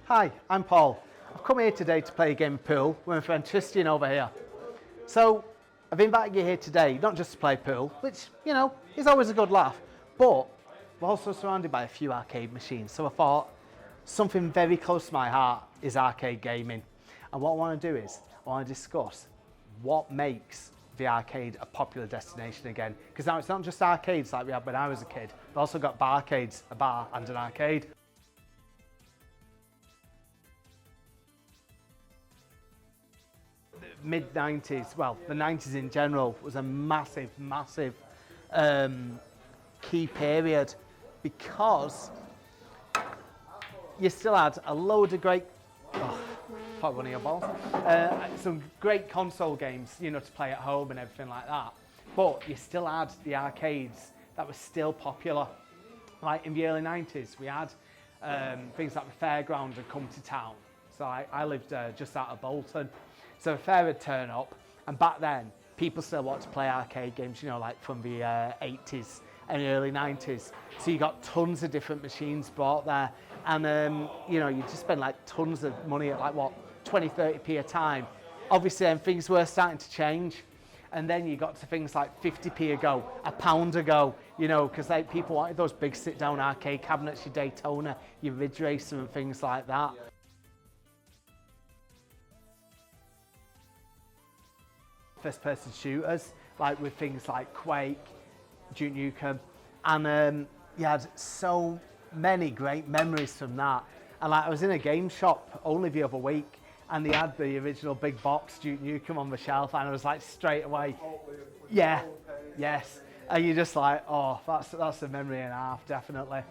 Hi, I'm Paul. I've come here today to play a game of pool with my friend Tristian over here. So, I've invited you here today, not just to play pool, which, is always a good laugh, but we're also surrounded by a few arcade machines. So I thought something very close to my heart is arcade gaming. And what I want to do is, I want to discuss what makes the arcade a popular destination again. Because now it's not just arcades like we had when I was a kid, we've also got Barcades, a bar and an arcade. Mid-90s, well, the 90s in general was a massive key period because you still had a load of great, probably one of your balls, some great console games, to play at home and everything like that. But you still had the arcades that were still popular. Like in the early 90s, we had things like the fairground had come to town. So I lived just out of Bolton. So a fair would turn up, and back then, people still wanted to play arcade games, like from the 80s and early 90s. So you got tons of different machines brought there, and you just spend like tons of money at 20, 30p a time. Obviously, then things were starting to change, and then you got to things like 50p a go, a pound a go, because people wanted those big sit-down arcade cabinets, your Daytona, your Ridge Racer, and things like that. First-person shooters, like with things like Quake, Duke Nukem, and you had so many great memories from that. And I was in a game shop only the other week, and they had the original big box Duke Nukem on the shelf, and I was like straight away, yeah, yes. And you're just like, oh, that's a memory and a half, definitely.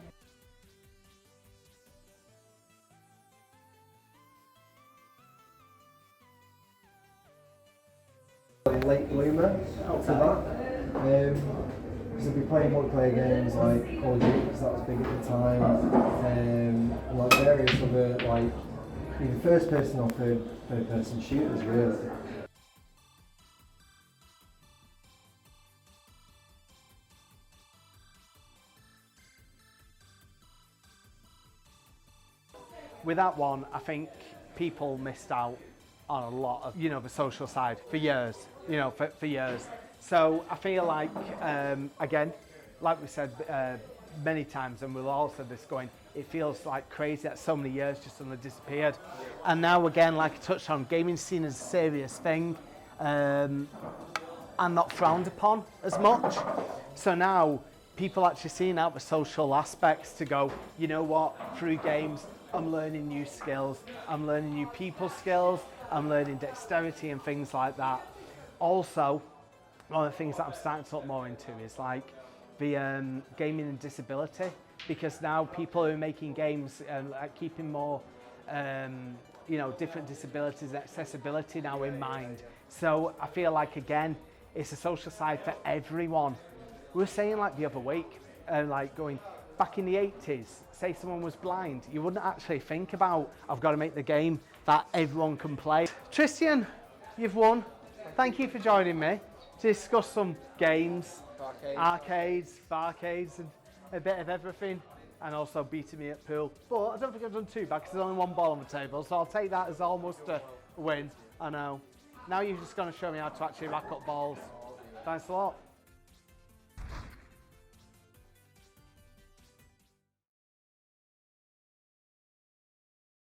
Licklemor to that. So we'd be playing multiplayer games like Call of Duty, because that was big at the time, and like various other either first person or third person shooters really. With that one, I think people missed out on a lot of, the social side for years, for years. So I feel like, again, like we said many times, and we'll all say this going, it feels like crazy that so many years just suddenly disappeared. And now again, like I touched on, gaming's seen as a serious thing and not frowned upon as much. So now people actually seeing out the social aspects to go, you know what, through games, I'm learning new skills, I'm learning new people skills, I'm learning dexterity and things like that. Also, one of the things that I'm starting to look more into is like the gaming and disability, because now people are making games keeping more, different disabilities and accessibility now in mind. So I feel like, again, it's a social side for everyone. We were saying like the other week, going back in the 80s, say someone was blind, you wouldn't actually think about, I've got to make the game that everyone can play. Tristian, you've won. Thank you for joining me to discuss some games, arcades, barcades, and a bit of everything, and also beating me at pool. But I don't think I've done too bad because there's only one ball on the table, so I'll take that as almost a win. I know. Now you're just going to show me how to actually rack up balls. Thanks a lot.